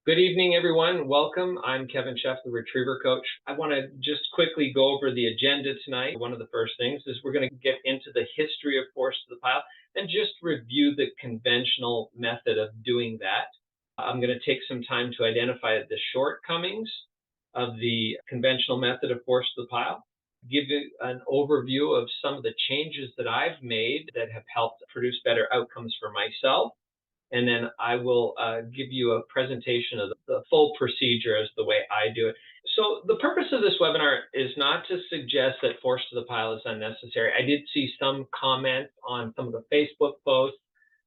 Good evening, everyone. Welcome. I'm Kevin Sheff, the Retriever Coach. I want to just quickly go over the agenda tonight. One of the first things is we're going to get into the history of force to the pile and just review the conventional method of doing that. I'm going to take some time to identify the shortcomings of the conventional method of force to the pile, give you an overview of some of the changes that I've made that have helped produce better outcomes for myself. And then I will give you a presentation of the full procedure as the way I do it. So the purpose of this webinar is not to suggest that force to the pile is unnecessary. I did see some comments on some of the Facebook posts,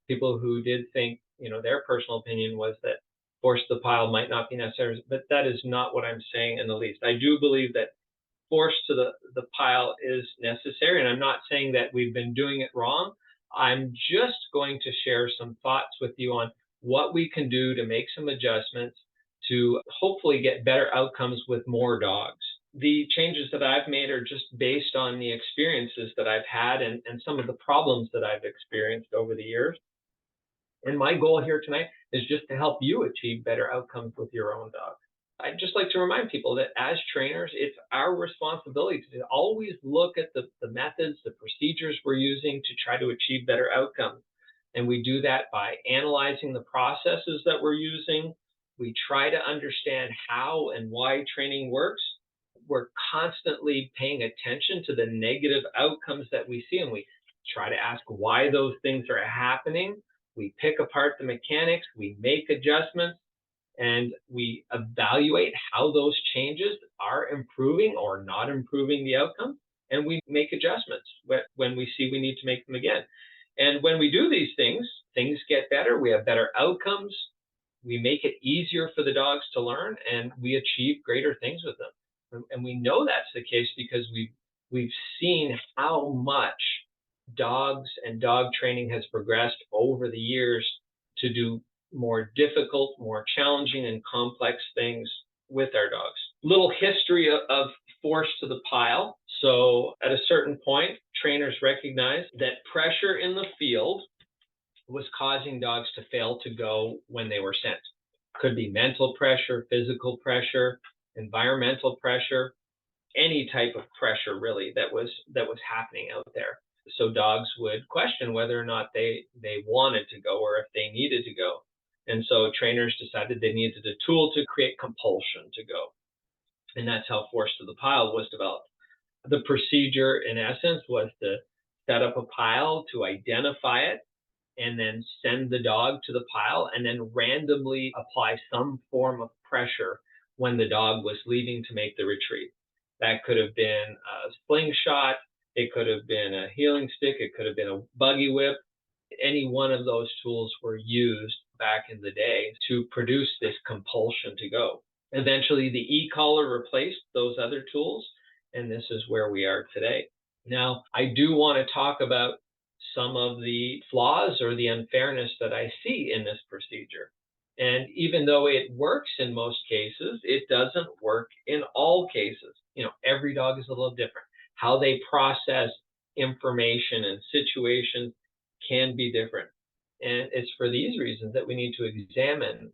people who did think, their personal opinion was that force to the pile might not be necessary, but that is not what I'm saying in the least. I do believe that force to the pile is necessary, and I'm not saying that we've been doing it wrong. I'm just going to share some thoughts with you on what we can do to make some adjustments to hopefully get better outcomes with more dogs. The changes that I've made are just based on the experiences that I've had and some of the problems that I've experienced over the years. And my goal here tonight is just to help you achieve better outcomes with your own dog. I'd just like to remind people that as trainers, it's our responsibility to always look at the methods, the procedures we're using to try to achieve better outcomes. And we do that by analyzing the processes that we're using. We try to understand how and why training works. We're constantly paying attention to the negative outcomes that we see, and we try to ask why those things are happening. We pick apart the mechanics, we make adjustments, and we evaluate how those changes are improving or not improving the outcome, and we make adjustments when we see we need to make them again. And when we do these things get better, we have better outcomes, we make it easier for the dogs to learn, and we achieve greater things with them. And we know that's the case because we've seen how much dogs and dog training has progressed over the years to do more difficult, more challenging, and complex things with our dogs. Little history of force to the pile. So at a certain point, trainers recognized that pressure in the field was causing dogs to fail to go when they were sent. Could be mental pressure, physical pressure, environmental pressure, any type of pressure really that was happening out there. So dogs would question whether or not they wanted to go or if they needed to go. And so trainers decided they needed a tool to create compulsion to go. And that's how force to the pile was developed. The procedure, in essence, was to set up a pile, to identify it, and then send the dog to the pile, and then randomly apply some form of pressure when the dog was leaving to make the retreat. That could have been a slingshot, it could have been a heeling stick, it could have been a buggy whip. Any one of those tools were used back in the day to produce this compulsion to go. Eventually, the e-collar replaced those other tools, and this is where we are today. Now, I do want to talk about some of the flaws or the unfairness that I see in this procedure. And even though it works in most cases, it doesn't work in all cases. Every dog is a little different. How they process information and situations can be different. And it's for these reasons that we need to examine,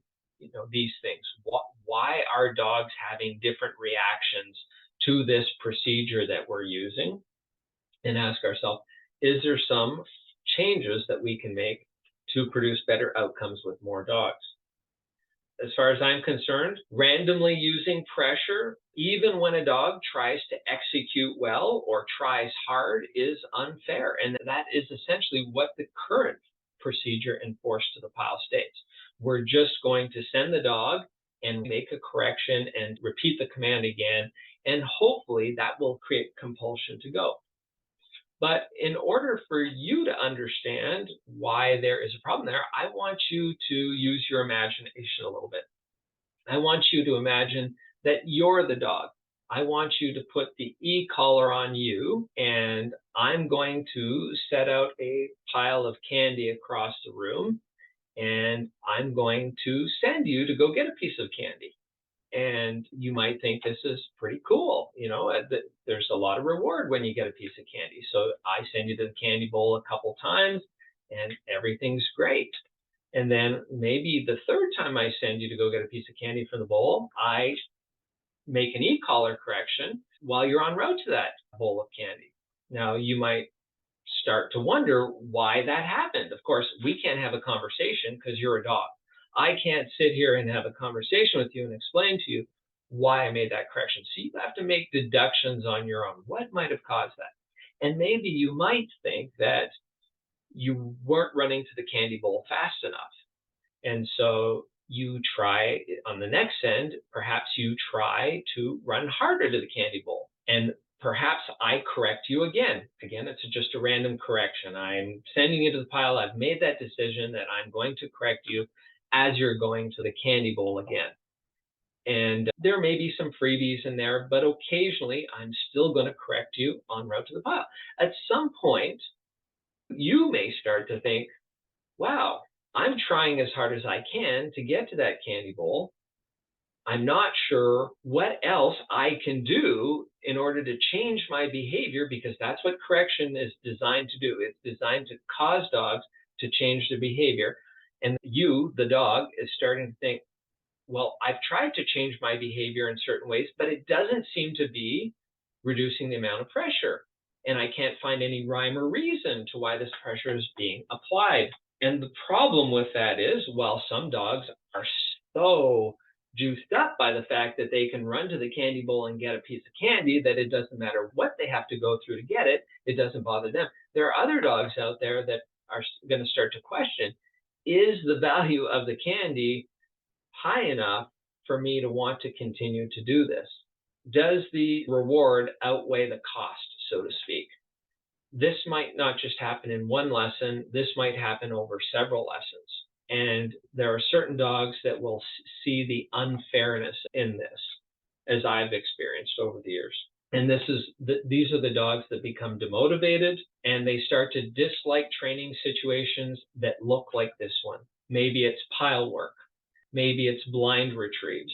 these things. Why are dogs having different reactions to this procedure that we're using? And ask ourselves, is there some changes that we can make to produce better outcomes with more dogs? As far as I'm concerned, randomly using pressure, even when a dog tries to execute well or tries hard, is unfair. And that is essentially what the current procedure in force to the pile states. We're just going to send the dog and make a correction and repeat the command again, and hopefully that will create compulsion to go. But in order for you to understand why there is a problem there, I want you to use your imagination a little bit. I want you to imagine that you're the dog. I want you to put the e-collar on you, and I'm going to set out a pile of candy across the room, and I'm going to send you to go get a piece of candy. And you might think this is pretty cool. There's a lot of reward when you get a piece of candy. So I send you to the candy bowl a couple times and everything's great. And then maybe the third time I send you to go get a piece of candy from the bowl, I make an e-collar correction while you're en route to that bowl of candy. Now, you might start to wonder why that happened. Of course, we can't have a conversation because you're a dog. I can't sit here and have a conversation with you and explain to you why I made that correction. So you have to make deductions on your own. What might have caused that? And maybe you might think that you weren't running to the candy bowl fast enough. And so you try on the next end, perhaps you try to run harder to the candy bowl. And perhaps I correct you again. Again, it's just a random correction. I'm sending you to the pile. I've made that decision that I'm going to correct you as you're going to the candy bowl again. And there may be some freebies in there, but occasionally I'm still going to correct you en route to the pile. At some point, you may start to think, wow, I'm trying as hard as I can to get to that candy bowl. I'm not sure what else I can do in order to change my behavior, because that's what correction is designed to do. It's designed to cause dogs to change their behavior. And you, the dog, is starting to think, well, I've tried to change my behavior in certain ways, but it doesn't seem to be reducing the amount of pressure. And I can't find any rhyme or reason to why this pressure is being applied. And the problem with that is, while some dogs are so juiced up by the fact that they can run to the candy bowl and get a piece of candy that it doesn't matter what they have to go through to get it, it doesn't bother them. There are other dogs out there that are going to start to question, is the value of the candy high enough for me to want to continue to do this? Does the reward outweigh the cost, so to speak? This might not just happen in one lesson. This might happen over several lessons. And there are certain dogs that will see the unfairness in this, as I've experienced over the years. And these are the dogs that become demotivated, and they start to dislike training situations that look like this one. Maybe it's pile work. Maybe it's blind retrieves.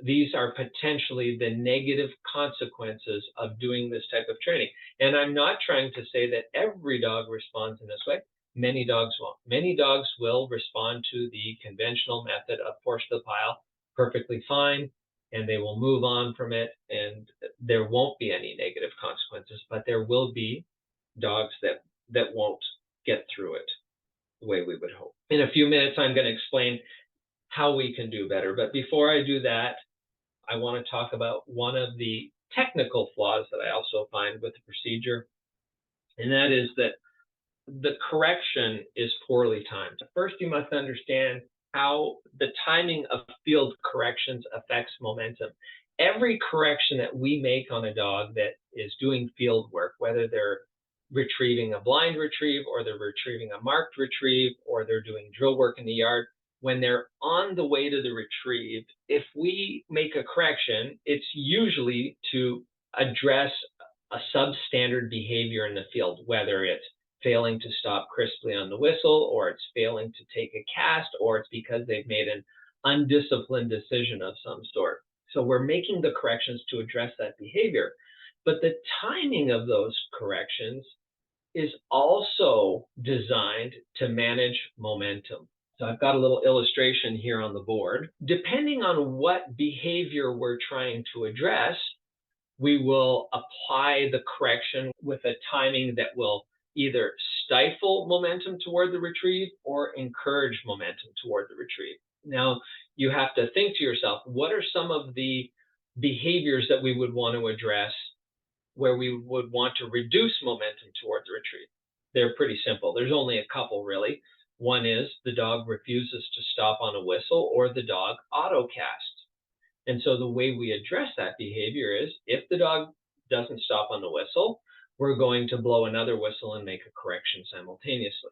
These are potentially the negative consequences of doing this type of training. And I'm not trying to say that every dog responds in this way. Many dogs won't. Many dogs will respond to the conventional method of force to the pile perfectly fine, and they will move on from it, and there won't be any negative consequences. But there will be dogs that won't get through it the way we would hope. In a few minutes, I'm going to explain how we can do better. But before I do that, I want to talk about one of the technical flaws that I also find with the procedure, and that is that the correction is poorly timed. First, you must understand how the timing of field corrections affects momentum. Every correction that we make on a dog that is doing field work, whether they're retrieving a blind retrieve or they're retrieving a marked retrieve or they're doing drill work in the yard, when they're on the way to the retrieve, if we make a correction, it's usually to address a substandard behavior in the field, whether it's failing to stop crisply on the whistle, or it's failing to take a cast, or it's because they've made an undisciplined decision of some sort. So we're making the corrections to address that behavior. But the timing of those corrections is also designed to manage momentum. So I've got a little illustration here on the board. Depending on what behavior we're trying to address, we will apply the correction with a timing that will either stifle momentum toward the retrieve or encourage momentum toward the retrieve. Now, you have to think to yourself, what are some of the behaviors that we would want to address where we would want to reduce momentum toward the retrieve? They're pretty simple. There's only a couple, really. One is the dog refuses to stop on a whistle, or the dog auto-casts. And so the way we address that behavior is, if the dog doesn't stop on the whistle, we're going to blow another whistle and make a correction simultaneously.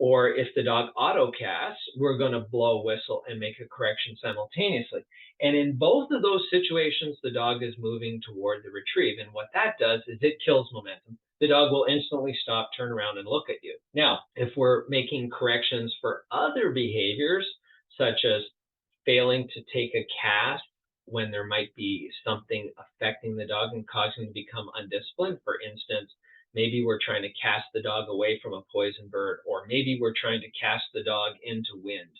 Or if the dog auto-casts, we're going to blow a whistle and make a correction simultaneously. And in both of those situations, the dog is moving toward the retrieve. And what that does is it kills momentum. The dog will instantly stop, turn around, and look at you. Now, if we're making corrections for other behaviors, such as failing to take a cast when there might be something affecting the dog and causing him to become undisciplined, for instance, Maybe we're trying to cast the dog away from a poison bird, or maybe we're trying to cast the dog into wind.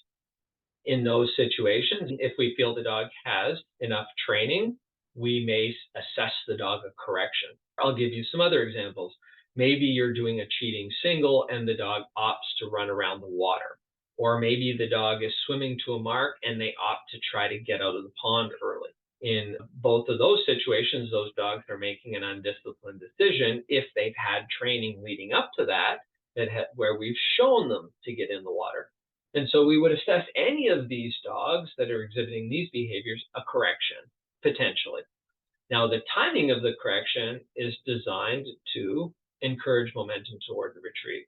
In those situations, if we feel the dog has enough training, we may assess the dog a correction. I'll give you some other examples. Maybe you're doing a cheating single and the dog opts to run around the water. Or maybe the dog is swimming to a mark and they opt to try to get out of the pond early. In both of those situations, those dogs are making an undisciplined decision if they've had training leading up to that, where we've shown them to get in the water. And so we would assess any of these dogs that are exhibiting these behaviors a correction, potentially. Now, the timing of the correction is designed to encourage momentum toward the retrieve.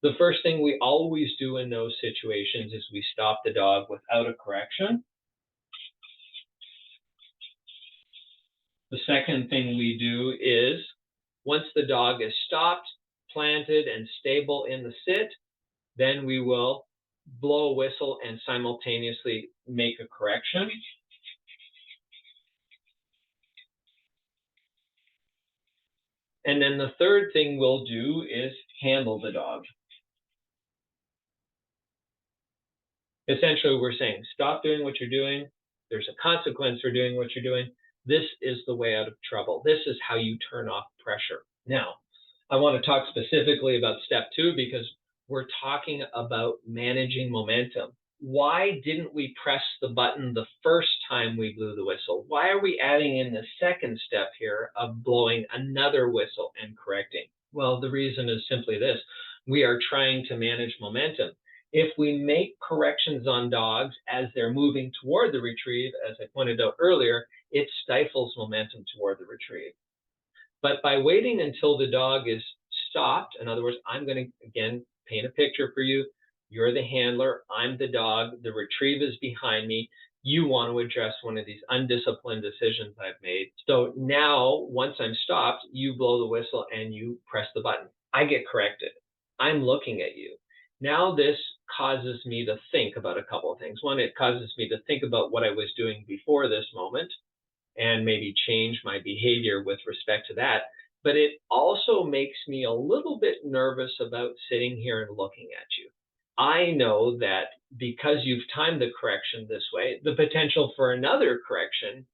The first thing we always do in those situations is we stop the dog without a correction. The second thing we do is, once the dog is stopped, planted, and stable in the sit, then we will blow a whistle and simultaneously make a correction. And then the third thing we'll do is handle the dog. Essentially, we're saying, stop doing what you're doing. There's a consequence for doing what you're doing. This is the way out of trouble. This is how you turn off pressure. Now, I want to talk specifically about step 2 because we're talking about managing momentum. Why didn't we press the button the first time we blew the whistle? Why are we adding in the second step here of blowing another whistle and correcting? Well, the reason is simply this. We are trying to manage momentum. If we make corrections on dogs as they're moving toward the retrieve, as I pointed out earlier, it stifles momentum toward the retrieve. But by waiting until the dog is stopped, in other words, I'm going to, again, paint a picture for you. You're the handler, I'm the dog, the retrieve is behind me. You want to address one of these undisciplined decisions I've made. So now, once I'm stopped, you blow the whistle and you press the button. I get corrected. I'm looking at you. Now this causes me to think about a couple of things. One, it causes me to think about what I was doing before this moment and maybe change my behavior with respect to that. But it also makes me a little bit nervous about sitting here and looking at you. I know that because you've timed the correction this way, the potential for another correction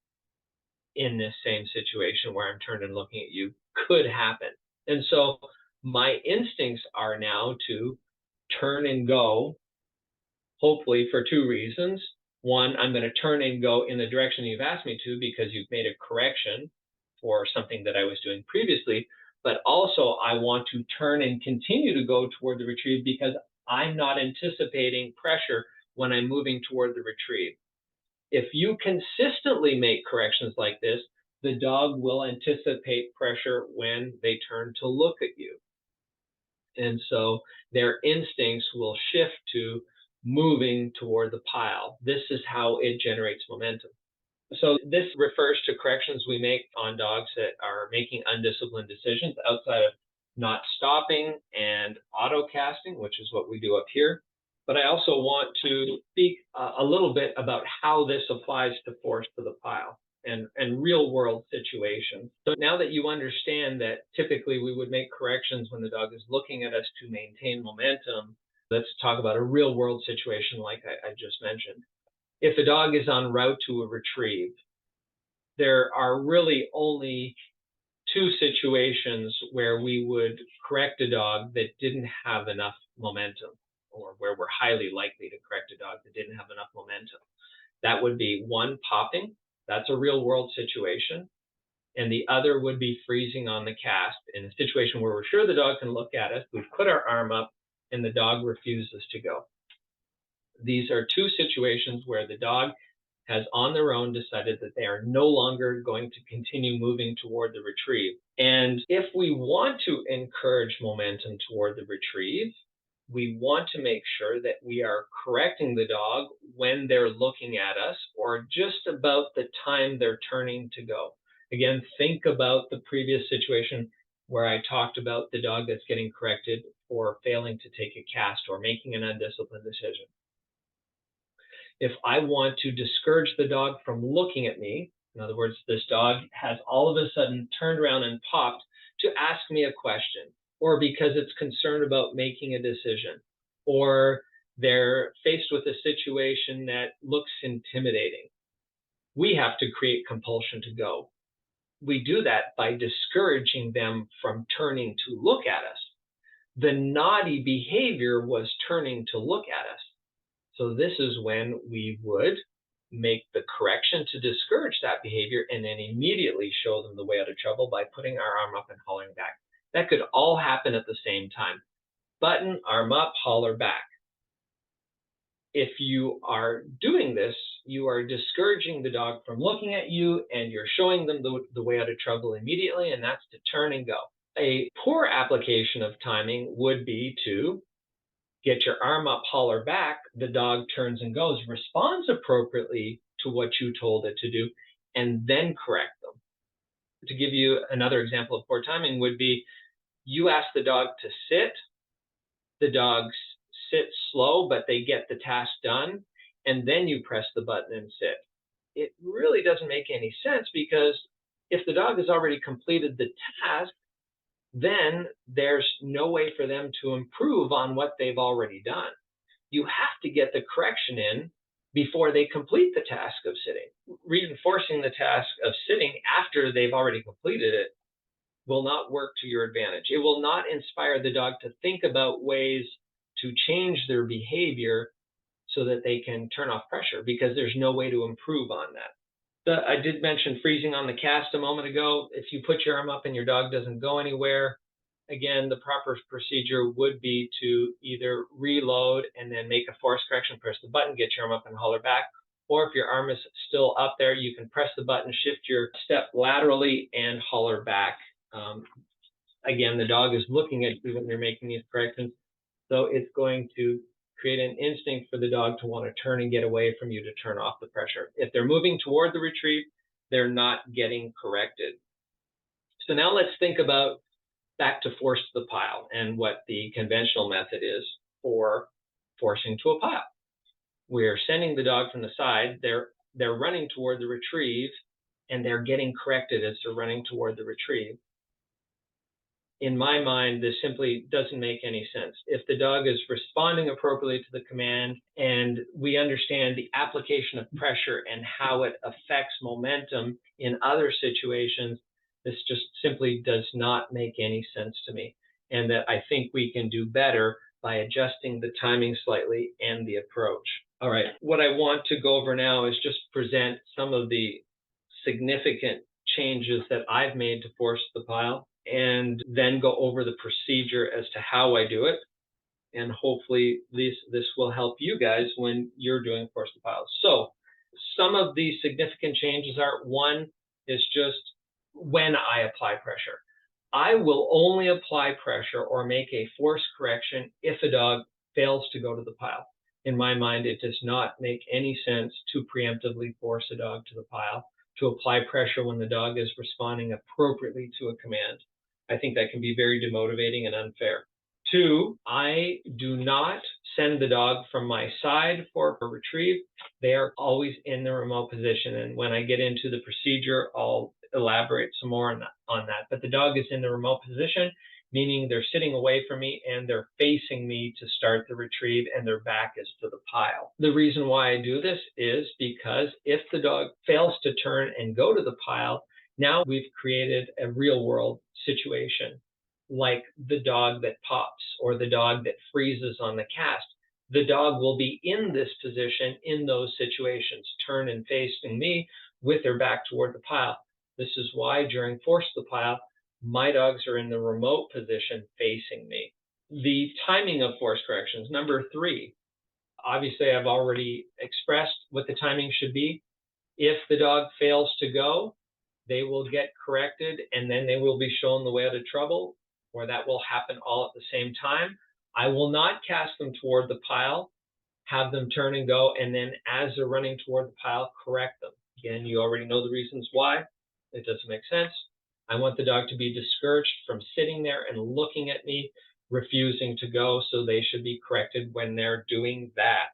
in this same situation where I'm turned and looking at you could happen. And so my instincts are now to turn and go, hopefully for 2 reasons. One, I'm going to turn and go in the direction you've asked me to because you've made a correction for something that I was doing previously, but also I want to turn and continue to go toward the retrieve because I'm not anticipating pressure when I'm moving toward the retrieve. If you consistently make corrections like this, the dog will anticipate pressure when they turn to look at you. And so their instincts will shift to moving toward the pile. This is how it generates momentum. So this refers to corrections we make on dogs that are making undisciplined decisions outside of not stopping and auto casting, which is what we do up here. But I also want to speak a little bit about how this applies to force to the pile and real world situations. So now that you understand that typically we would make corrections when the dog is looking at us to maintain momentum, let's talk about a real world situation like I just mentioned. If a dog is en route to a retrieve, there are really only 2 situations where we would correct a dog that didn't have enough momentum, or where we're highly likely to correct a dog that didn't have enough momentum. That would be one, popping. That's a real world situation. And the other would be freezing on the cast in a situation where we're sure the dog can look at us. We've put our arm up and the dog refuses to go. These are 2 situations where the dog has on their own decided that they are no longer going to continue moving toward the retrieve. And if we want to encourage momentum toward the retrieve, we want to make sure that we are correcting the dog when they're looking at us or just about the time they're turning to go. Again, think about the previous situation where I talked about the dog that's getting corrected for failing to take a cast or making an undisciplined decision. If I want to discourage the dog from looking at me, in other words, this dog has all of a sudden turned around and popped to ask me a question, or because it's concerned about making a decision, or they're faced with a situation that looks intimidating, we have to create compulsion to go. We do that by discouraging them from turning to look at us. The naughty behavior was turning to look at us. So this is when we would make the correction to discourage that behavior and then immediately show them the way out of trouble by putting our arm up and hollering back. That could all happen at the same time. Button, arm up, holler back. If you are doing this, you are discouraging the dog from looking at you, and you're showing them the way out of trouble immediately, and that's to turn and go. A poor application of timing would be to get your arm up, holler back, the dog turns and goes, responds appropriately to what you told it to do, and then correct them. To give you another example of poor timing would be, you ask the dog to sit, the dog sits slow, but they get the task done, and then you press the button and sit. It really doesn't make any sense, because if the dog has already completed the task, then there's no way for them to improve on what they've already done. You have to get the correction in before they complete the task of sitting. Reinforcing the task of sitting after they've already completed it will not work to your advantage. It will not inspire the dog to think about ways to change their behavior so that they can turn off pressure, because there's no way to improve on that. I did mention freezing on the cast a moment ago. If you put your arm up and your dog doesn't go anywhere, again, the proper procedure would be to either reload and then make a force correction, press the button, get your arm up and holler back. Or if your arm is still up there, you can press the button, shift your step laterally, and holler back. Again, the dog is looking at you when you're making these corrections, so it's going to create an instinct for the dog to want to turn and get away from you to turn off the pressure. If they're moving toward the retrieve, they're not getting corrected. So now let's think about back to force to the pile and what the conventional method is for forcing to a pile. We're sending the dog from the side, they're running toward the retrieve, and they're getting corrected as they're running toward the retrieve. In my mind, this simply doesn't make any sense. If the dog is responding appropriately to the command, and we understand the application of pressure and how it affects momentum in other situations, this just simply does not make any sense to me. And that I think we can do better by adjusting the timing slightly and the approach. All right, what I want to go over now is just present some of the significant changes that I've made to force the pile, and then go over the procedure as to how I do it. And hopefully this will help you guys when you're doing force the pile. So some of the significant changes are, one is just when I apply pressure. I will only apply pressure or make a force correction if a dog fails to go to the pile. In my mind, it does not make any sense to preemptively force a dog to the pile, to apply pressure when the dog is responding appropriately to a command. I think that can be very demotivating and unfair. Two, I do not send the dog from my side for a retrieve. They are always in the remote position. And when I get into the procedure, I'll elaborate some more on that. But the dog is in the remote position, meaning they're sitting away from me and they're facing me to start the retrieve, and their back is to the pile. The reason why I do this is because if the dog fails to turn and go to the pile, now we've created a real world situation, like the dog that pops or the dog that freezes on the cast. The dog will be in this position in those situations, turn and facing me with their back toward the pile. This is why during force the pile, my dogs are in the remote position facing me. The timing of force corrections. Number three, obviously I've already expressed what the timing should be. If the dog fails to go, they will get corrected, and then they will be shown the way out of trouble, or that will happen all at the same time. I will not cast them toward the pile, have them turn and go, and then as they're running toward the pile, correct them. Again, you already know the reasons why. It doesn't make sense. I want the dog to be discouraged from sitting there and looking at me, refusing to go, so they should be corrected when they're doing that.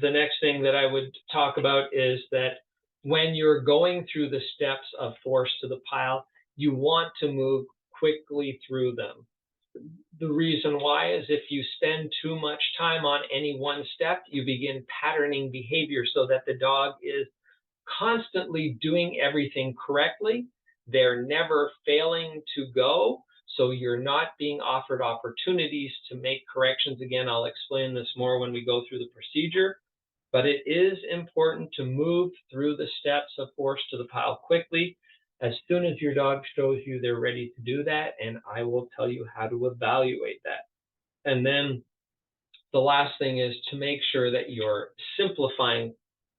The next thing that I would talk about is that when you're going through the steps of force to the pile, you want to move quickly through them. The reason why is if you spend too much time on any one step, you begin patterning behavior so that the dog is constantly doing everything correctly. They're never failing to go. So you're not being offered opportunities to make corrections. Again, I'll explain this more when we go through the procedure. But it is important to move through the steps of force to the pile quickly as soon as your dog shows you they're ready to do that, and I will tell you how to evaluate that. And then the last thing is to make sure that you're simplifying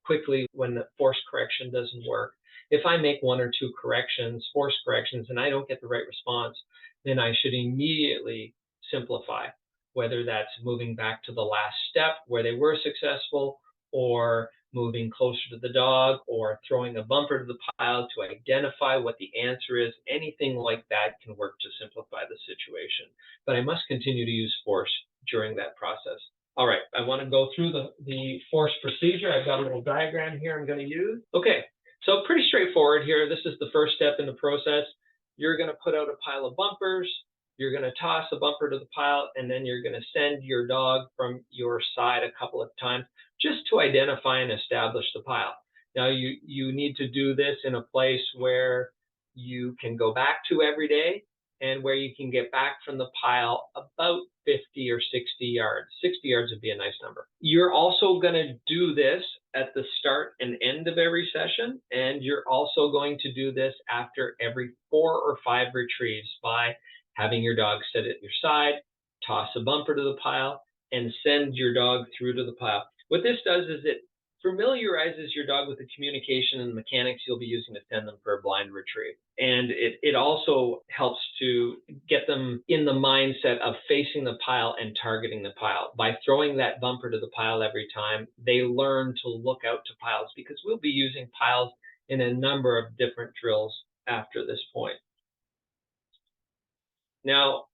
quickly when the force correction doesn't work. If I make one or two corrections, force corrections, and I don't get the right response, then I should immediately simplify, whether that's moving back to the last step where they were successful, or moving closer to the dog, or throwing a bumper to the pile to identify what the answer is. Anything like that can work to simplify the situation. But I must continue to use force during that process. All right, I want to go through the force procedure. I've got a little diagram here I'm going to use. Okay, so pretty straightforward here. This is the first step in the process. You're going to put out a pile of bumpers. You're going to toss a bumper to the pile, and then you're going to send your dog from your side a couple of times just to identify and establish the pile. Now, you need to do this in a place where you can go back to every day and where you can get back from the pile about 50 or 60 yards. 60 yards would be a nice number. You're also going to do this at the start and end of every session, and you're also going to do this after every 4 or 5 retrieves by having your dog sit at your side, toss a bumper to the pile, and send your dog through to the pile. What this does is it familiarizes your dog with the communication and the mechanics you'll be using to send them for a blind retrieve. And it also helps to get them in the mindset of facing the pile and targeting the pile. By throwing that bumper to the pile every time, they learn to look out to piles, because we'll be using piles in a number of different drills after this point. Now,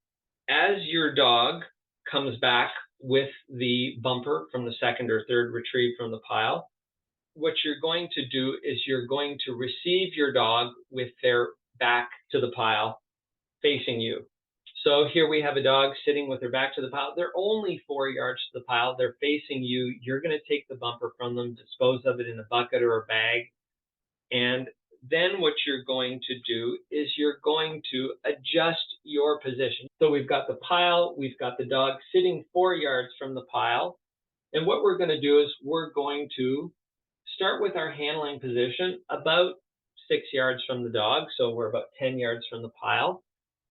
as your dog comes back with the bumper from the second or third retrieve from the pile, what you're going to do is you're going to receive your dog with their back to the pile, facing you. So here we have a dog sitting with their back to the pile. They're only 4 yards to the pile. They're facing you. You're going to take the bumper from them, dispose of it in a bucket or a bag, and then what you're going to do is you're going to adjust your position. So we've got the pile, we've got the dog sitting 4 yards from the pile. And what we're going to do is we're going to start with our handling position about 6 yards from the dog. So we're about 10 yards from the pile.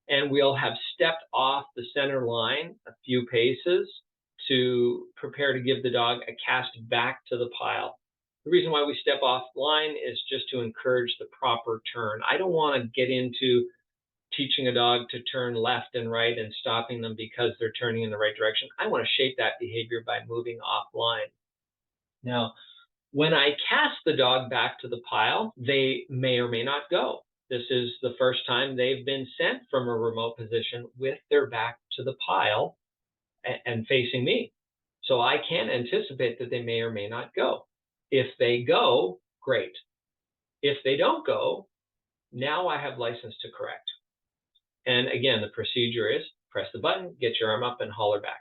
And we'll have stepped off the center line a few paces to prepare to give the dog a cast back to the pile. The reason why we step off line is just to encourage the proper turn. I don't want to get into teaching a dog to turn left and right and stopping them because they're turning in the right direction. I want to shape that behavior by moving offline. Now, when I cast the dog back to the pile, they may or may not go. This is the first time they've been sent from a remote position with their back to the pile and facing me. So I can anticipate that they may or may not go. If they go, great. If they don't go, now I have license to correct. And again, the procedure is press the button, get your arm up, and holler back.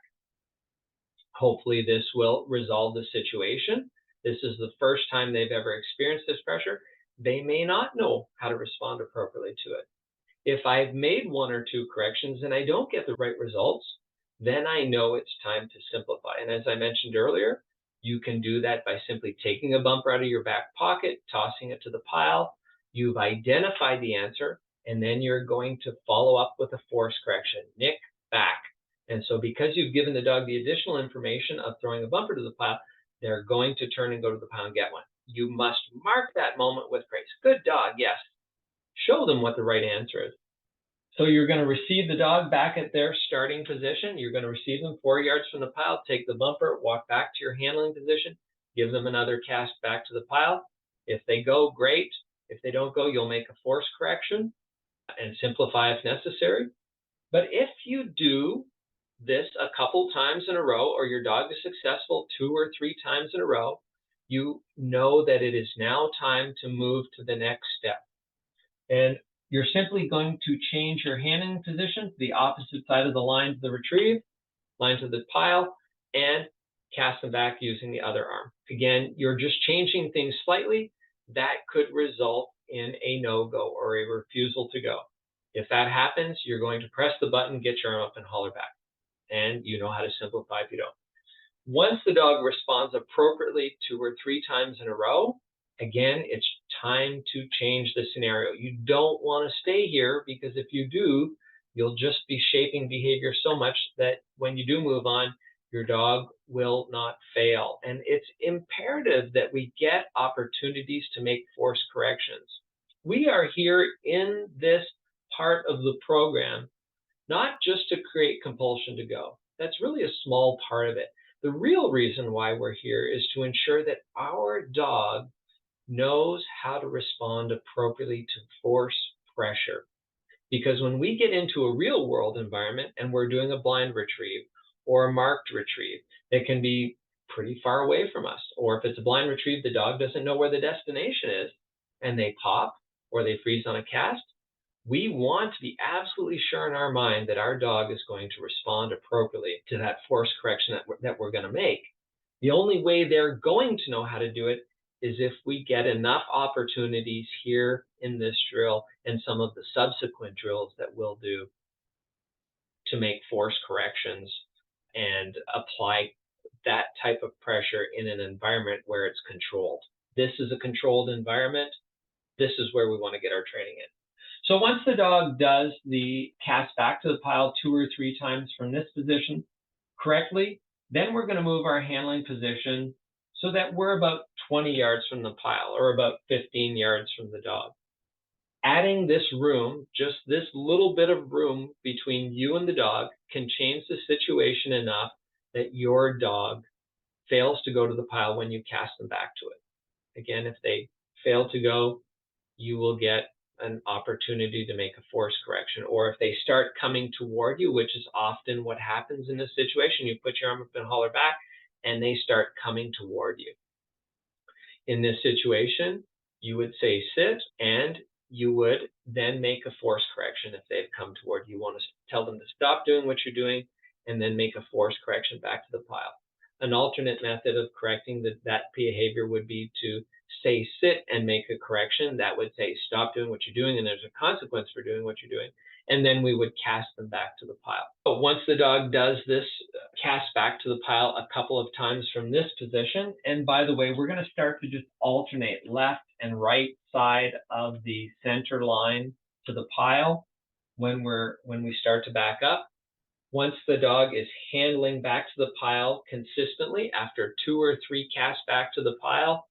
Hopefully this will resolve the situation. This is the first time they've ever experienced this pressure. They may not know how to respond appropriately to it. If I've made 1 or 2 corrections and I don't get the right results, then I know it's time to simplify. And as I mentioned earlier, you can do that by simply taking a bumper out of your back pocket, tossing it to the pile. You've identified the answer, and then you're going to follow up with a force correction, nick back. And so because you've given the dog the additional information of throwing a bumper to the pile, they're going to turn and go to the pile and get one. You must mark that moment with praise. Good dog, yes. Show them what the right answer is. So you're going to receive the dog back at their starting position. You're going to receive them 4 yards from the pile, take the bumper, walk back to your handling position, give them another cast back to the pile. If they go, great. If they don't go, you'll make a force correction and simplify if necessary. But if you do this a couple times in a row, or your dog is successful 2 or 3 times in a row, you know that it is now time to move to the next step. And You're simply going to change your handling position to the opposite side of the line to the retrieve, line to the pile, and cast them back using the other arm. Again, you're just changing things slightly. That could result in a no-go or a refusal to go. If that happens, you're going to press the button, get your arm up, and holler back. And you know how to simplify if you don't. Once the dog responds appropriately 2 or 3 times in a row, again, it's time to change the scenario. You don't want to stay here, because if you do, you'll just be shaping behavior so much that when you do move on, your dog will not fail. And it's imperative that we get opportunities to make force corrections. We are here in this part of the program, not just to create compulsion to go. That's really a small part of it. The real reason why we're here is to ensure that our dog knows how to respond appropriately to force pressure. Because when we get into a real world environment and we're doing a blind retrieve or a marked retrieve that can be pretty far away from us, or if it's a blind retrieve, the dog doesn't know where the destination is and they pop or they freeze on a cast, we want to be absolutely sure in our mind that our dog is going to respond appropriately to that force correction that we're going to make. The only way they're going to know how to do it is if we get enough opportunities here in this drill and some of the subsequent drills that we'll do to make force corrections and apply that type of pressure in an environment where it's controlled. This is a controlled environment. This is where we want to get our training in. So once the dog does the cast back to the pile 2 or 3 times from this position correctly, then we're going to move our handling position so that we're about 20 yards from the pile or about 15 yards from the dog. Adding this room, just this little bit of room between you and the dog, can change the situation enough that your dog fails to go to the pile when you cast them back to it. Again, if they fail to go, you will get an opportunity to make a force correction. Or if they start coming toward you, which is often what happens in this situation, you put your arm up and holler back, and they start coming toward you. In this situation, you would say sit, and you would then make a force correction if they've come toward you. You want to tell them to stop doing what you're doing and then make a force correction back to the pile. An alternate method of correcting that behavior would be to say sit and make a correction. That would say stop doing what you're doing, and there's a consequence for doing what you're doing. And then we would cast them back to the pile. But once the dog does this cast back to the pile a couple of times from this position, and by the way, we're going to start to just alternate left and right side of the center line to the pile when we start to back up. Once the dog is handling back to the pile consistently after 2 or 3 casts back to the pile,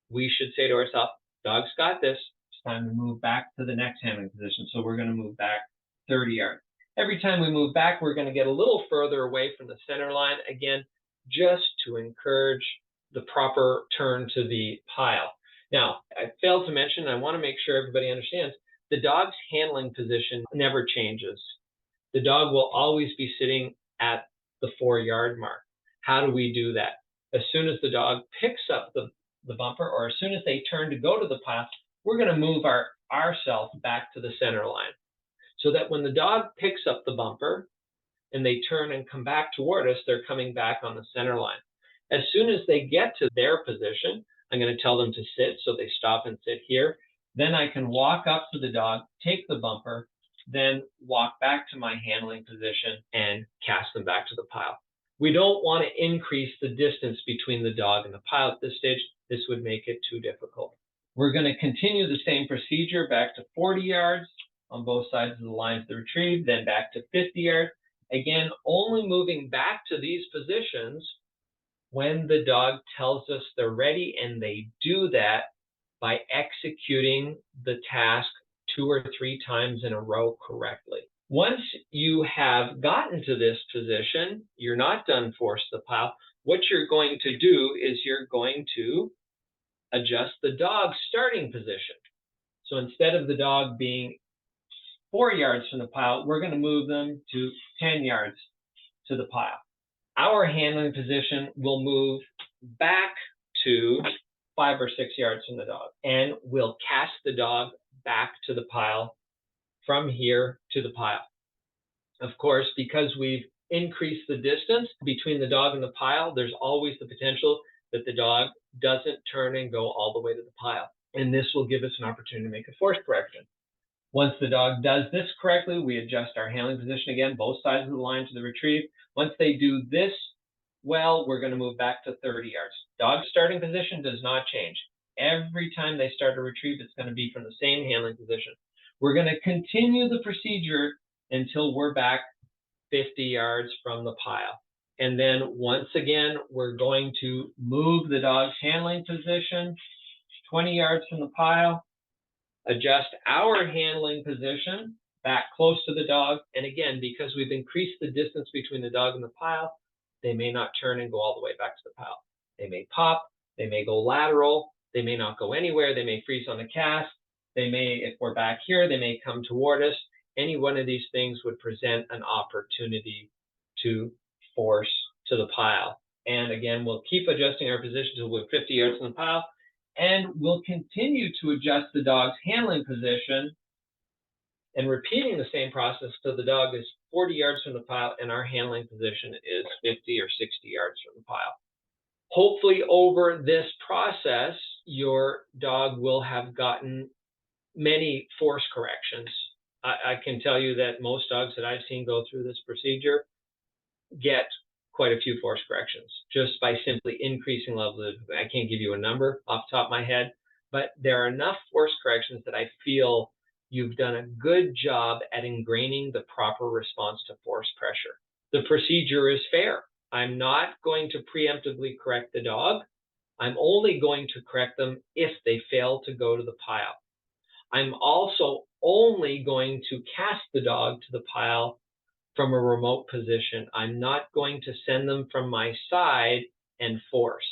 we should say to ourselves, dog's got this. It's time to move back to the next handling position. So we're going to move back 30 yards. Every time we move back, we're going to get a little further away from the center line, again, just to encourage the proper turn to the pile. Now, I failed to mention, I want to make sure everybody understands, the dog's handling position never changes. The dog will always be sitting at the 4-yard mark. How do we do that? As soon as the dog picks up the bumper, or as soon as they turn to go to the pile, we're going to move ourselves back to the center line, so that when the dog picks up the bumper and they turn and come back toward us, they're coming back on the center line. As soon as they get to their position, I'm going to tell them to sit, so they stop and sit here. Then I can walk up to the dog, take the bumper, then walk back to my handling position and cast them back to the pile. We don't want to increase the distance between the dog and the pile at this stage. This would make it too difficult. We're going to continue the same procedure back to 40 yards on both sides of the line to the retrieve, then back to 50 yards. Again, only moving back to these positions when the dog tells us they're ready, and they do that by executing the task 2 or 3 times in a row correctly. Once you have gotten to this position, you're not done force the pile. What you're going to do is you're going to adjust the dog's starting position. So instead of the dog being 4 yards from the pile, we're going to move them to 10 yards to the pile. Our handling position will move back to 5 or 6 yards from the dog, and we'll cast the dog back to the pile from here to the pile. Of course, because we've increased the distance between the dog and the pile, there's always the potential that the dog doesn't turn and go all the way to the pile. And this will give us an opportunity to make a force correction. Once the dog does this correctly, we adjust our handling position again, both sides of the line to the retrieve. Once they do this well, we're going to move back to 30 yards. Dog's starting position does not change. Every time they start a retrieve, it's going to be from the same handling position. We're going to continue the procedure until we're back 50 yards from the pile. And then once again, we're going to move the dog's handling position 20 yards from the pile, adjust our handling position back close to the dog. And again, because we've increased the distance between the dog and the pile, they may not turn and go all the way back to the pile. They may pop, they may go lateral, they may not go anywhere, they may freeze on the cast, they may, if we're back here, they may come toward us. Any one of these things would present an opportunity to force to the pile. And again, we'll keep adjusting our position until we're 50 yards from the pile, and we'll continue to adjust the dog's handling position and repeating the same process till the dog is 40 yards from the pile and our handling position is 50 or 60 yards from the pile. Hopefully over this process, your dog will have gotten many force corrections. I can tell you that most dogs that I've seen go through this procedure get quite a few force corrections just by simply increasing levels. I can't give you a number off the top of my head, but there are enough force corrections that I feel you've done a good job at ingraining the proper response to force pressure. The procedure is fair. I'm not going to preemptively correct the dog. I'm only going to correct them if they fail to go to the pile. I'm also only going to cast the dog to the pile from a remote position. I'm not going to send them from my side and force.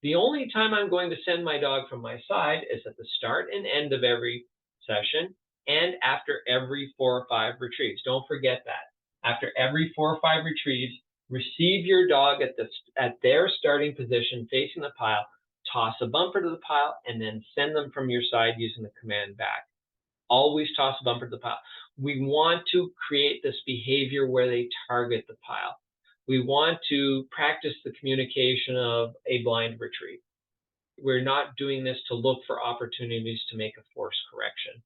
The only time I'm going to send my dog from my side is at the start and end of every session and after every 4 or 5 retrieves. Don't forget that. After every 4 or 5 retrieves, receive your dog at their starting position facing the pile, toss a bumper to the pile, and then send them from your side using the command back. Always toss a bumper to the pile. We want to create this behavior where they target the pile. We want to practice the communication of a blind retrieve. We're not doing this to look for opportunities to make a force correction.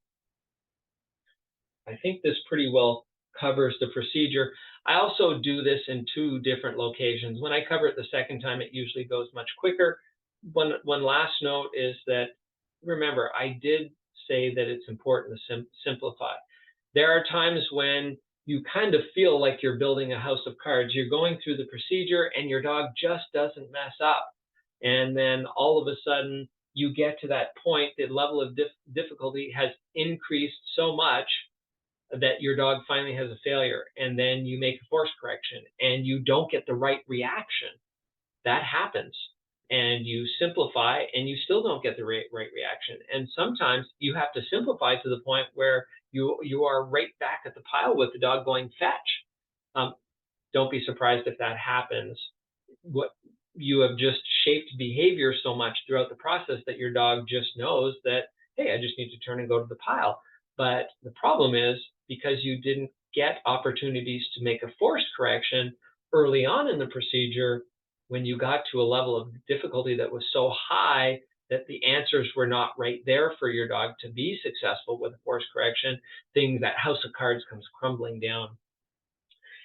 I think this pretty well covers the procedure. I also do this in 2 different locations. When I cover it the second time, it usually goes much quicker. One last note is that, remember, I did say that it's important to simplify. There are times when you kind of feel like you're building a house of cards. You're going through the procedure and your dog just doesn't mess up. And then all of a sudden you get to that point, the level of difficulty has increased so much that your dog finally has a failure. And then you make a force correction and you don't get the right reaction. That happens. And you simplify and you still don't get the right reaction. And sometimes you have to simplify to the point where you are right back at the pile with the dog going fetch. Don't be surprised if that happens. What you have just shaped behavior so much throughout the process that your dog just knows that, hey, I just need to turn and go to the pile. But the problem is because you didn't get opportunities to make a force correction early on in the procedure, when you got to a level of difficulty that was so high that the answers were not right there for your dog to be successful with a force correction, that house of cards comes crumbling down.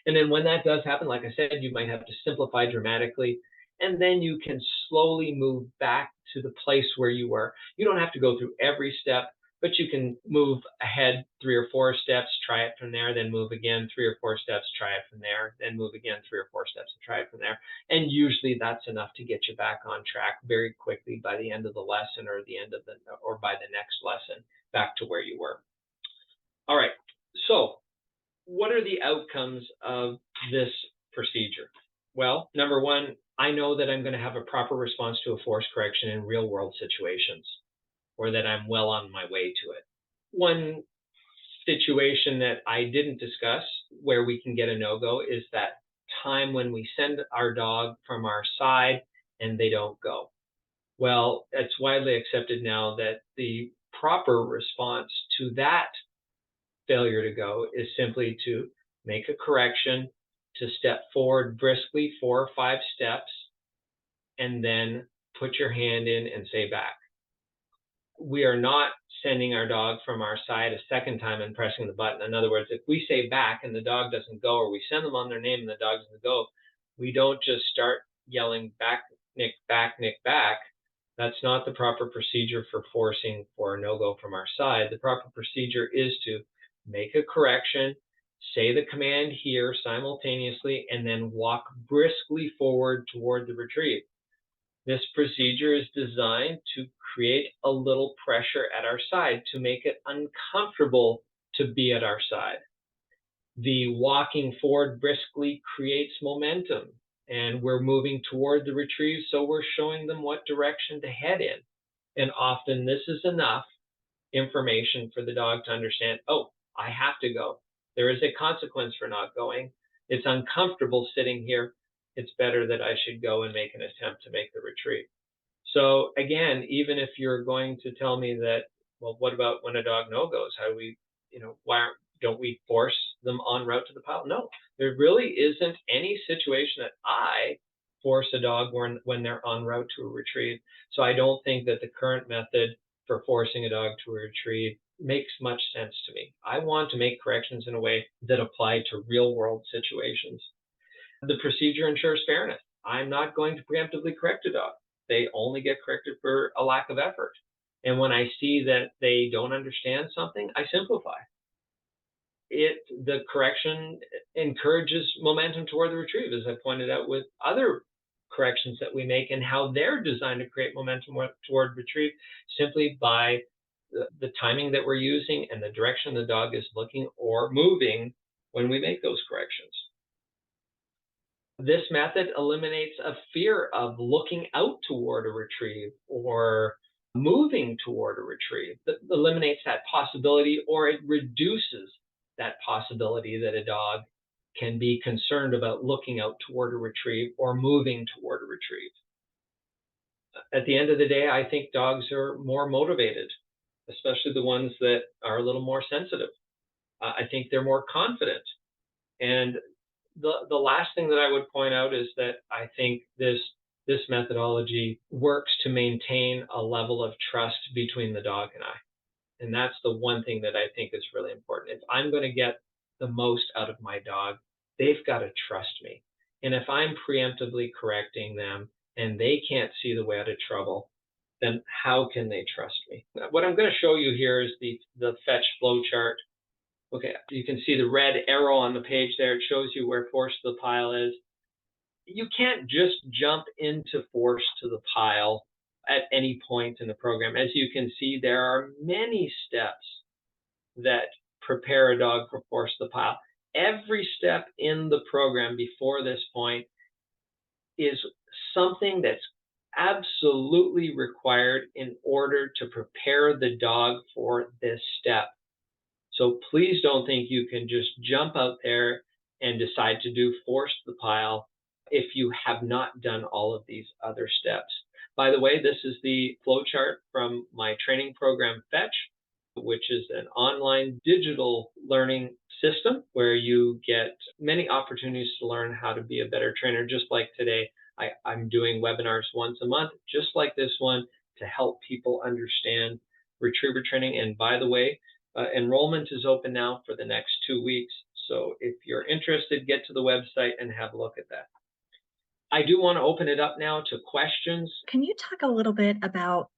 And then when that does happen, like I said, you might have to simplify dramatically, and then you can slowly move back to the place where you were. You don't have to go through every step, but you can move ahead 3 or 4 steps, try it from there, then move again 3 or 4 steps, try it from there, then move again 3 or 4 steps and try it from there. And usually that's enough to get you back on track very quickly by the end of the lesson or by the next lesson, back to where you were. All right, so what are the outcomes of this procedure? Well, number 1, I know that I'm going to have a proper response to a force correction in real world situations, or that I'm well on my way to it. One situation that I didn't discuss where we can get a no-go is that time when we send our dog from our side and they don't go. Well, it's widely accepted now that the proper response to that failure to go is simply to make a correction, to step forward briskly 4 or 5 steps, and then put your hand in and say back. We are not sending our dog from our side a second time and pressing the button. In other words, if we say back and the dog doesn't go, or we send them on their name and the dog doesn't go, we don't just start yelling back, Nick, back, Nick, back. That's not the proper procedure for forcing for a no-go from our side. The proper procedure is to make a correction, say the command here simultaneously, and then walk briskly forward toward the retrieve. This procedure is designed to create a little pressure at our side to make it uncomfortable to be at our side. The walking forward briskly creates momentum, and we're moving toward the retrieve, so we're showing them what direction to head in. And often this is enough information for the dog to understand, oh, I have to go. There is a consequence for not going. It's uncomfortable sitting here. It's better that I should go and make an attempt to make the retrieve. So again, even if you're going to tell me that, well, what about when a dog no goes? How do we, don't we force them en route to the pile? No, there really isn't any situation that I force a dog when they're en route to a retrieve. So I don't think that the current method for forcing a dog to a retrieve makes much sense to me. I want to make corrections in a way that apply to real world situations. The procedure ensures fairness. I'm not going to preemptively correct a dog. They only get corrected for a lack of effort. And when I see that they don't understand something, I simplify. The correction encourages momentum toward the retrieve, as I pointed out with other corrections that we make and how they're designed to create momentum toward retrieve simply by the timing that we're using and the direction the dog is looking or moving when we make those corrections. This method eliminates a fear of looking out toward a retrieve or moving toward a retrieve. It eliminates that possibility, or it reduces that possibility that a dog can be concerned about looking out toward a retrieve or moving toward a retrieve. At the end of the day, I think dogs are more motivated, especially the ones that are a little more sensitive. I think they're more confident. And the last thing that I would point out is that I think this methodology works to maintain a level of trust between the dog and I. And that's the one thing that I think is really important. If I'm going to get the most out of my dog, they've got to trust me. And if I'm preemptively correcting them and they can't see the way out of trouble, then how can they trust me? What I'm going to show you here is the fetch flow chart. Okay, you can see the red arrow on the page there. It shows you where force to the pile is. You can't just jump into force to the pile at any point in the program. As you can see, there are many steps that prepare a dog for force to the pile. Every step in the program before this point is something that's absolutely required in order to prepare the dog for this step. So please don't think you can just jump out there and decide to do force to the pile if you have not done all of these other steps. By the way, this is the flowchart from my training program, Fetch, which is an online digital learning system where you get many opportunities to learn how to be a better trainer. Just like today, I'm doing webinars once a month, just like this one, to help people understand retriever training. And by the way, enrollment is open now for the next 2 weeks. So if you're interested, get to the website and have a look at that. I do want to open it up now to questions. Can you talk a little bit about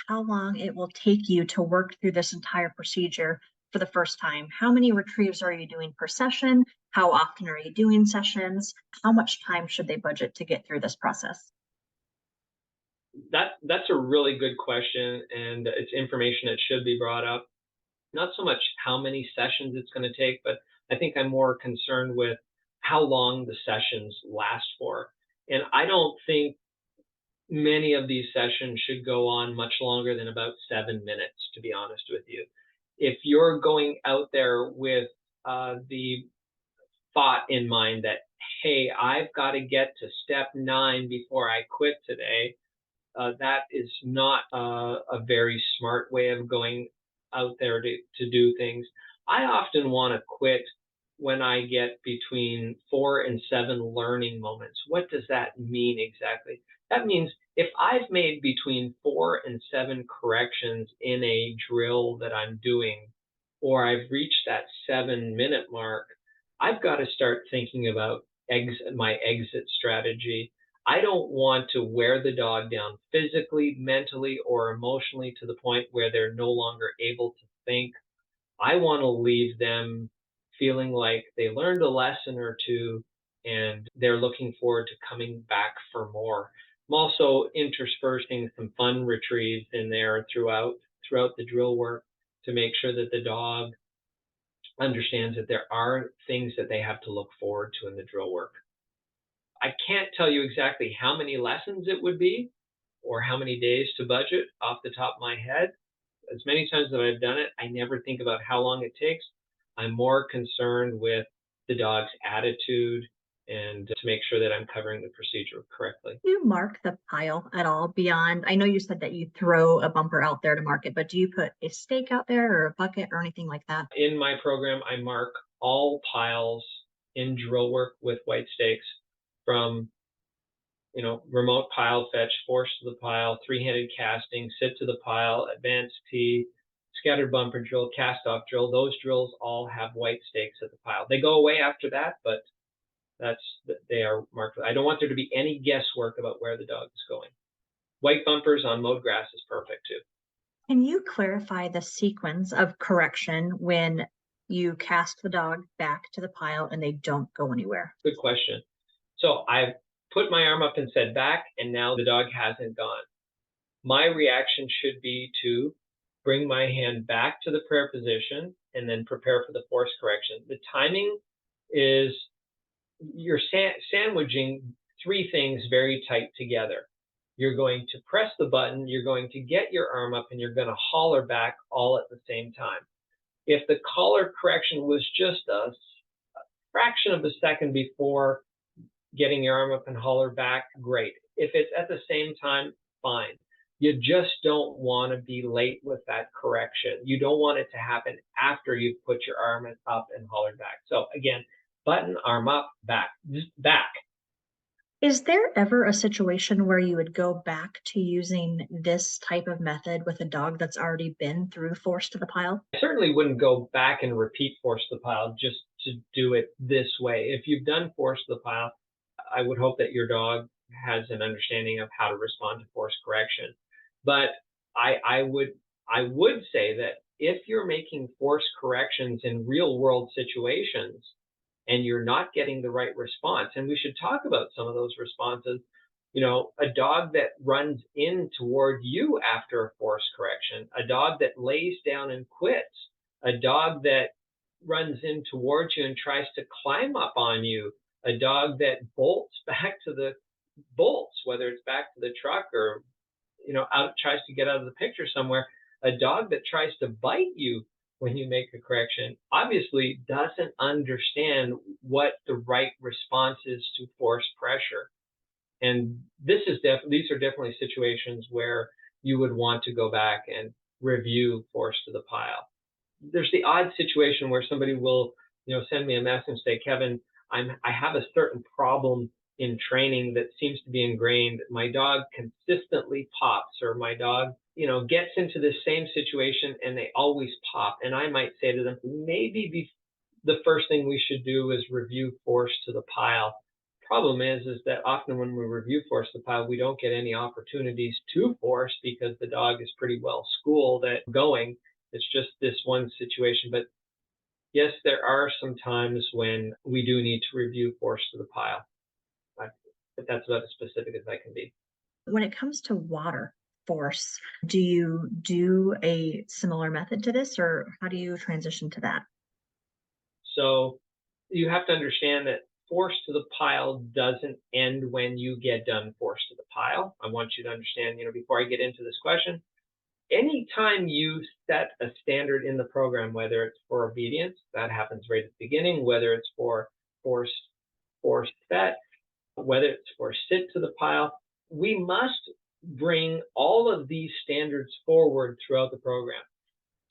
how long it will take you to work through this entire procedure for the first time? How many retrieves are you doing per session? How often are you doing sessions? How much time should they budget to get through this process? That's a really good question, and it's information that should be brought up. Not so much how many sessions it's going to take, but I think I'm more concerned with how long the sessions last for. And I don't think many of these sessions should go on much longer than about 7 minutes, to be honest with you. If you're going out there with the thought in mind that, hey, I've got to get to step 9 before I quit today, that is not a very smart way of going out there to do things. I often want to quit when I get between 4 and 7 learning moments. What does that mean exactly? That means if I've made between 4 and 7 corrections in a drill that I'm doing, or I've reached that 7 minute mark, I've got to start thinking about my exit strategy. I don't want to wear the dog down physically, mentally, or emotionally to the point where they're no longer able to think. I want to leave them feeling like they learned a lesson or two and they're looking forward to coming back for more. I'm also interspersing some fun retrieves in there throughout the drill work to make sure that the dog understands that there are things that they have to look forward to in the drill work. I can't tell you exactly how many lessons it would be or how many days to budget off the top of my head. As many times that I've done it, I never think about how long it takes. I'm more concerned with the dog's attitude and to make sure that I'm covering the procedure correctly. Do you mark the pile at all beyond? I know you said that you throw a bumper out there to mark it, but do you put a stake out there or a bucket or anything like that? In my program, I mark all piles in drill work with white stakes from remote pile fetch, force to the pile, three-handed casting, sit to the pile, advanced tee, scattered bumper drill, cast off drill. Those drills all have white stakes at the pile. They go away after that, but they are marked. I don't want there to be any guesswork about where the dog is going. White bumpers on mowed grass is perfect too. Can you clarify the sequence of correction when you cast the dog back to the pile and they don't go anywhere? Good question. So I've put my arm up and said back, and now the dog hasn't gone. My reaction should be to bring my hand back to the prayer position and then prepare for the force correction. The timing is you're sandwiching three things very tight together. You're going to press the button, you're going to get your arm up, and you're going to holler back all at the same time. If the collar correction was just a fraction of a second before getting your arm up and holler back, great. If it's at the same time, fine. You just don't want to be late with that correction. You don't want it to happen after you've put your arm up and hollered back. So again, button, arm up, back, just back. Is there ever a situation where you would go back to using this type of method with a dog that's already been through force to the pile? I certainly wouldn't go back and repeat force to the pile just to do it this way. If you've done force to the pile, I would hope that your dog has an understanding of how to respond to force correction. But I would say that if you're making force corrections in real world situations and you're not getting the right response, and we should talk about some of those responses, a dog that runs in toward you after a force correction, a dog that lays down and quits, a dog that runs in towards you and tries to climb up on you, a dog that bolts back to the bolts, whether it's back to the truck or tries to get out of the picture somewhere, a dog that tries to bite you when you make a correction obviously doesn't understand what the right response is to force pressure. And these are definitely situations where you would want to go back and review force to the pile. There's the odd situation where somebody will, send me a message and say, Kevin, I have a certain problem in training that seems to be ingrained. My dog consistently pops, or my dog, gets into this same situation and they always pop. And I might say to them, maybe the first thing we should do is review force to the pile. Problem is that often when we review force to the pile, we don't get any opportunities to force because the dog is pretty well schooled at going. It's just this one situation. But yes, there are some times when we do need to review force to the pile. But that's about as specific as I can be. When it comes to water force, do you do a similar method to this, or how do you transition to that? So you have to understand that force to the pile doesn't end when you get done force to the pile. I want you to understand, before I get into this question, anytime you set a standard in the program, whether it's for obedience, that happens right at the beginning, whether it's for force set, whether it's for sit to the pile, we must bring all of these standards forward throughout the program.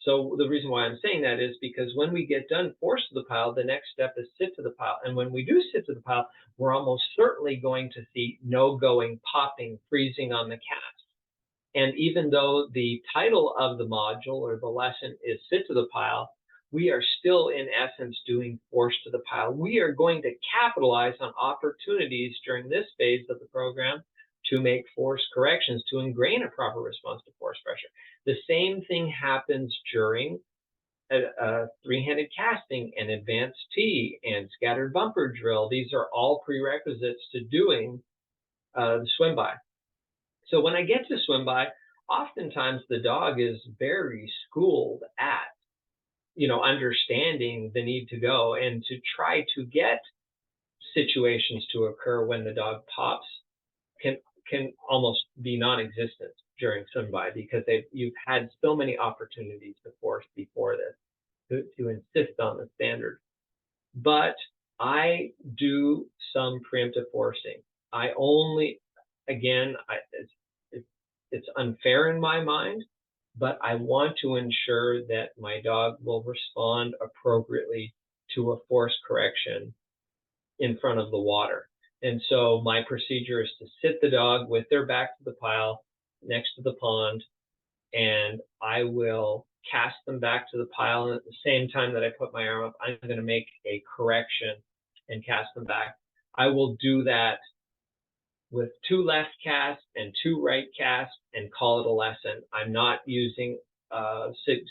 So the reason why I'm saying that is because when we get done force to the pile, the next step is sit to the pile. And when we do sit to the pile, we're almost certainly going to see no going, popping, freezing on the cast. And even though the title of the module or the lesson is sit to the pile, we are still in essence doing force to the pile. We are going to capitalize on opportunities during this phase of the program to make force corrections, to ingrain a proper response to force pressure. The same thing happens during a three-handed casting and advanced T and scattered bumper drill. These are all prerequisites to doing the swim by. So when I get to swim by, oftentimes the dog is very schooled at, understanding the need to go and to try to get situations to occur when the dog pops can can almost be non-existent during swim by because you've had so many opportunities to force before this to insist on the standard. But I do some preemptive forcing. I only, again, it's unfair in my mind, but I want to ensure that my dog will respond appropriately to a force correction in front of the water. And so my procedure is to sit the dog with their back to the pile next to the pond, and I will cast them back to the pile. And at the same time that I put my arm up, I'm going to make a correction and cast them back. I will do that with 2 left casts and 2 right casts and call it a lesson. I'm not using a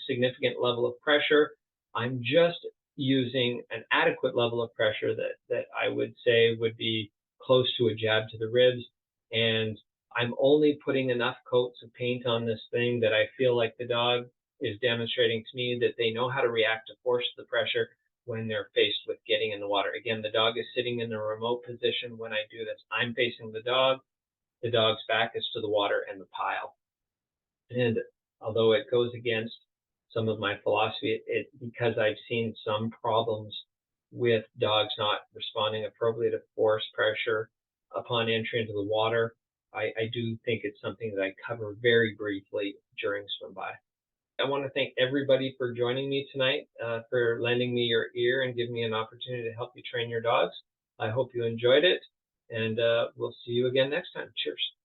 significant level of pressure. I'm just using an adequate level of pressure that I would say would be close to a jab to the ribs. And I'm only putting enough coats of paint on this thing that I feel like the dog is demonstrating to me that they know how to react to force the pressure when they're faced with getting in the water. Again, the dog is sitting in the remote position when I do this. I'm facing the dog's back is to the water and the pile. And although it goes against some of my philosophy, because I've seen some problems with dogs not responding appropriately to force pressure upon entry into the water, I do think it's something that I cover very briefly during swim by. I want to thank everybody for joining me tonight, for lending me your ear and giving me an opportunity to help you train your dogs. I hope you enjoyed it, and we'll see you again next time. Cheers.